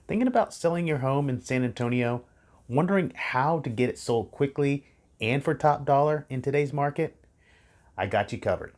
Thinking about selling your home in San Antonio? Wondering how to get it sold quickly and for top dollar in today's market? I got you covered.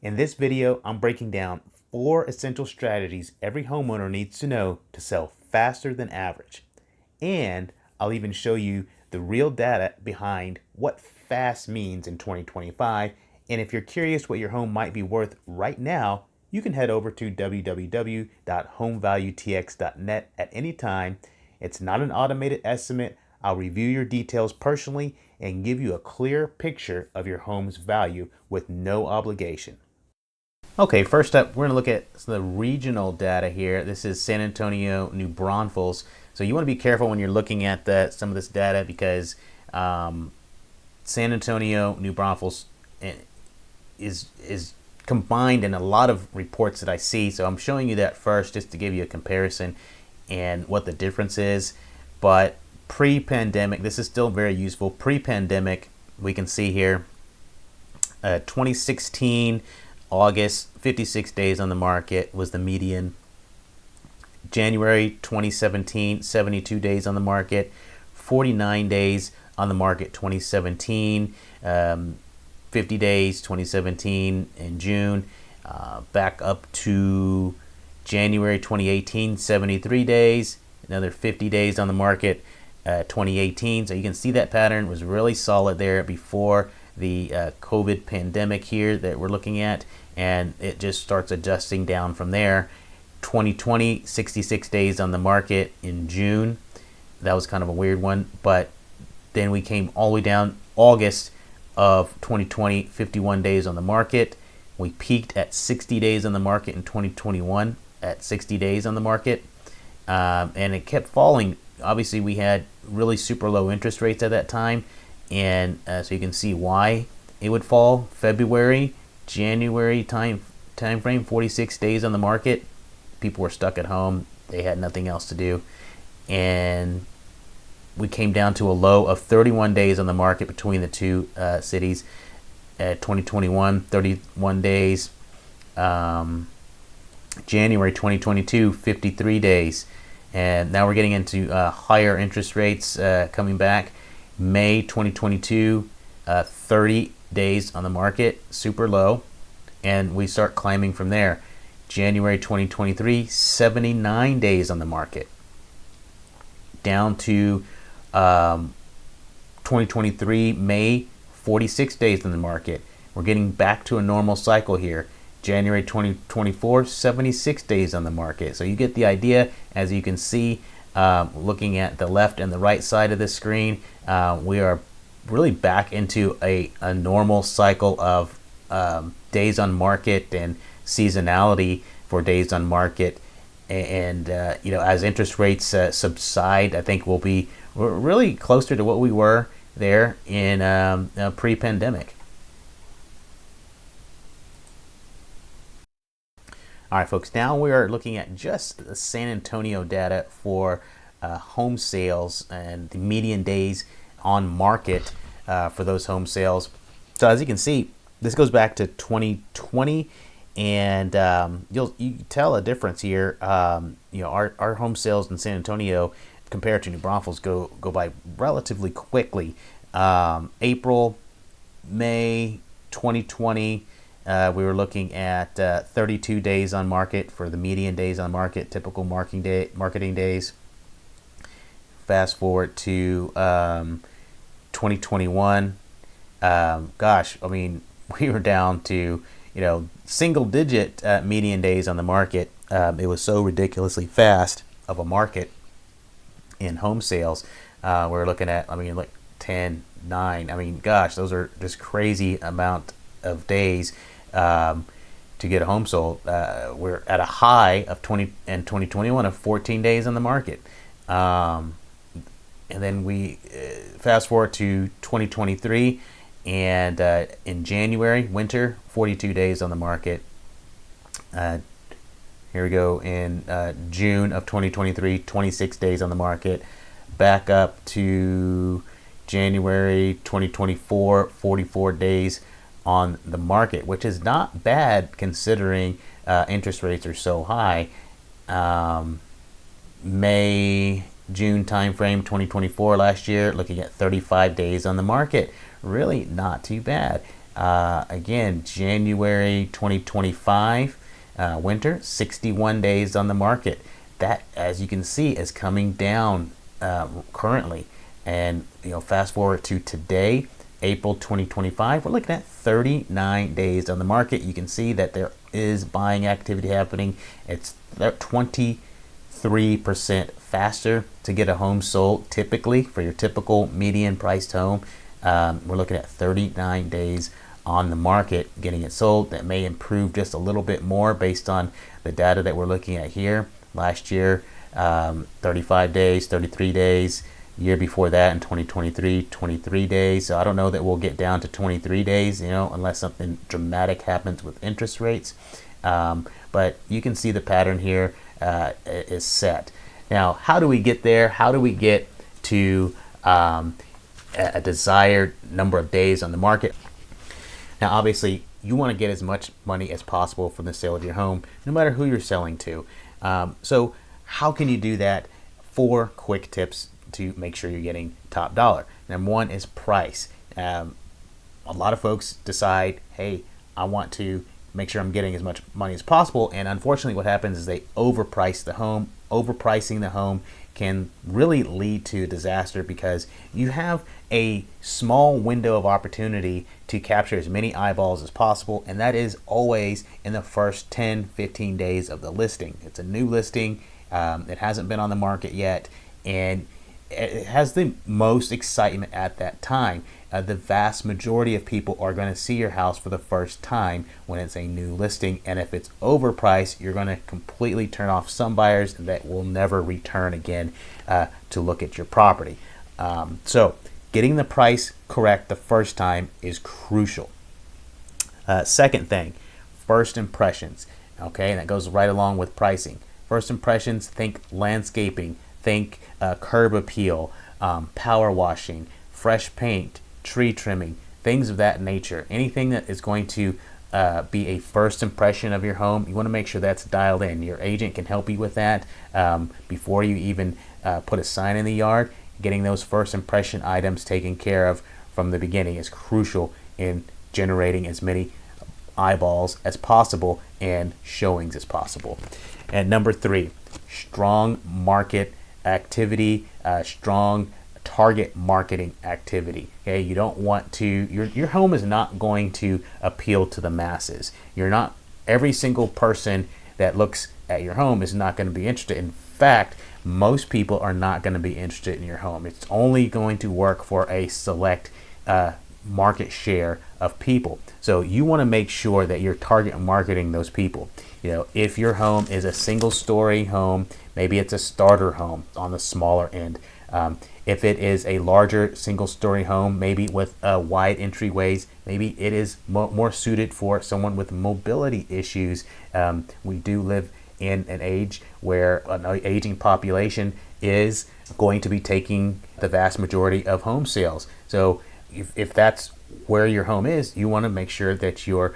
In this video, I'm breaking down 4 essential strategies every homeowner needs to know to sell faster than average. And I'll even show you the real data behind what fast means in 2025. And if you're curious what your home might be worth right now, you can head over to www.homevaluetx.net at any time. It's not an automated estimate. I'll review your details personally and give you a clear picture of your home's value with no obligation. Okay, first up, we're going to look at the regional data here. This is San Antonio, New Braunfels. So you want to be careful when you're looking at some of this data because San Antonio, New Braunfels is combined in a lot of reports that I see. So I'm showing you that first just to give you a comparison and what the difference is. But pre-pandemic, this is still very useful. Pre-pandemic, we can see here 2016 August, 56 days on the market was the median. January 2017, 72 days on the market. 49 days on the market 2017. 50 days 2017 in June. Back up to January 2018, 73 days. Another 50 days on the market 2018. So you can see that pattern was really solid there before the COVID pandemic here that we're looking at, and it just starts adjusting down from there. 2020, 66 days on the market in June. That was kind of a weird one, but then we came all the way down August of 2020, 51 days on the market. We peaked at 60 days on the market in 2021 at 60 days on the market, and it kept falling. Obviously, we had really super low interest rates at that time, and so you can see why it would fall. February, January time frame, 46 days on the market. People were stuck at home. They had nothing else to do, and we came down to a low of 31 days on the market between the two cities. 2021, 31 days. January 2022, 53 days. And now we're getting into higher interest rates coming back. May 2022, 30 days on the market, super low. And we start climbing from there. January 2023, 79 days on the market. Down to 2023, May, 46 days on the market. We're getting back to a normal cycle here. January 2024, 76 days on the market. So you get the idea. As you can see, looking at the left and the right side of the screen, we are really back into a normal cycle of days on market and seasonality for days on market. And as interest rates subside, I think we're really closer to what we were there in pre-pandemic. All right, folks, now we are looking at just the San Antonio data for home sales and the median days on market for those home sales. So as you can see, this goes back to 2020, and you tell a difference here. Our home sales in San Antonio compared to New Braunfels go by relatively quickly. April, May 2020, we were looking at 32 days on market for the median days on market, typical marketing days. Fast forward to 2021. Gosh, I mean, we were down to single digit median days on the market. It was so ridiculously fast of a market in home sales. We're looking at, like 10, 9. Gosh, those are just crazy amount of days to get a home sold. We're at a high of 2021 of 14 days on the market. And then we fast forward to 2023, and in January, winter, 42 days on the market. Here we go in June of 2023, 26 days on the market. Back up to January 2024, 44 days on the market, which is not bad considering interest rates are so high. May, June timeframe 2024 last year, looking at 35 days on the market. Really not too bad. Again, January 2025 winter, 61 days on the market. That, as you can see, is coming down currently. And fast forward to today, April 2025, we're looking at 39 days on the market. You can see that there is buying activity happening. It's 23% faster to get a home sold typically for your typical median priced home. We're looking at 39 days on the market getting it sold. That may improve just a little bit more based on the data that we're looking at here. Last year, 35 days, 33 days. Year before that in 2023, 23 days. So I don't know that we'll get down to 23 days, unless something dramatic happens with interest rates. But you can see the pattern here is set. Now, how do we get there? How do we get to a desired number of days on the market? Now, obviously, you want to get as much money as possible from the sale of your home, no matter who you're selling to. So how can you do that? 4 quick tips to make sure you're getting top dollar. Number 1 is price. A lot of folks decide, hey, I want to make sure I'm getting as much money as possible, and unfortunately what happens is they overprice the home. Overpricing the home can really lead to disaster because you have a small window of opportunity to capture as many eyeballs as possible, and that is always in the first 10-15 days of the listing. It's a new listing, it hasn't been on the market yet, and it has the most excitement at that time. The vast majority of people are going to see your house for the first time when it's a new listing, and if it's overpriced, you're going to completely turn off some buyers that will never return again to look at your property. So getting the price correct the first time is crucial. Second thing, first impressions. Okay, and that goes right along with pricing. First impressions, think landscaping, think curb appeal, power washing, fresh paint, tree trimming, things of that nature. Anything that is going to be a first impression of your home, you want to make sure that's dialed in. Your agent can help you with that before you even put a sign in the yard. Getting those first impression items taken care of from the beginning is crucial in generating as many eyeballs as possible and showings as possible. And number 3, strong market activity, strong target marketing activity. Okay, you don't want to, your home is not going to appeal to the masses. Every single person that looks at your home is not going to be interested. In fact, most people are not going to be interested in your home. It's only going to work for a select market share of people. So you want to make sure that you're target marketing those people. If your home is a single story home, maybe it's a starter home on the smaller end. If it is a larger single story home, maybe with wide entryways, maybe it is more suited for someone with mobility issues. We do live in an age where an aging population is going to be taking the vast majority of home sales. So if that's where your home is, you want to make sure that you're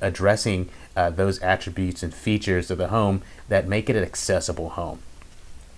addressing those attributes and features of the home that make it an accessible home.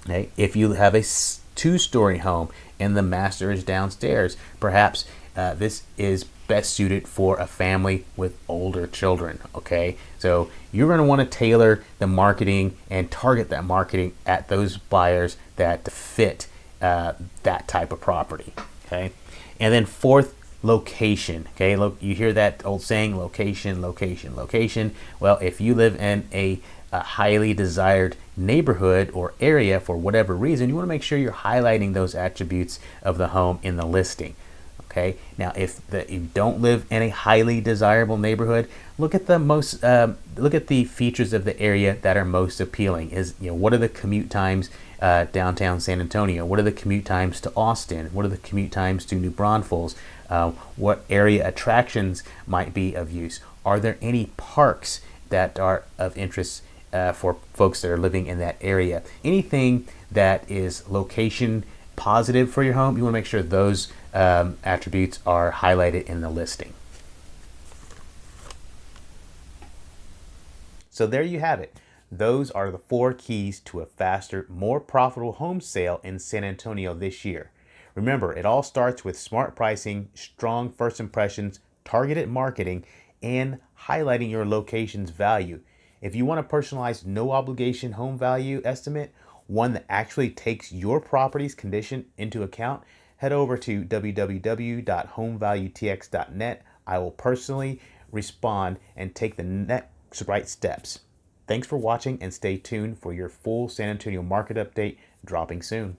Okay? If you have a 2-story home and the master is downstairs, perhaps this is best suited for a family with older children. Okay, so you're going to want to tailor the marketing and target that marketing at those buyers that fit that type of property. Okay, and then 4th, location. Okay, look, you hear that old saying, location, location, location. Well, if you live in a highly desired neighborhood or area for whatever reason, you want to make sure you're highlighting those attributes of the home in the listing. Okay, now if you don't live in a highly desirable neighborhood, look at the features of the area that are most appealing. What are the commute times downtown San Antonio? What are the commute times to Austin? What are the commute times to New Braunfels? What area attractions might be of use? Are there any parks that are of interest for folks that are living in that area? Anything that is location positive for your home, you want to make sure those attributes are highlighted in the listing. So there you have it. Those are the 4 keys to a faster, more profitable home sale in San Antonio this year. Remember, it all starts with smart pricing, strong first impressions, targeted marketing, and highlighting your location's value. If you want a personalized, no obligation home value estimate, one that actually takes your property's condition into account, head over to www.homevaluetx.net. I will personally respond and take the next right steps. Thanks for watching and stay tuned for your full San Antonio market update dropping soon.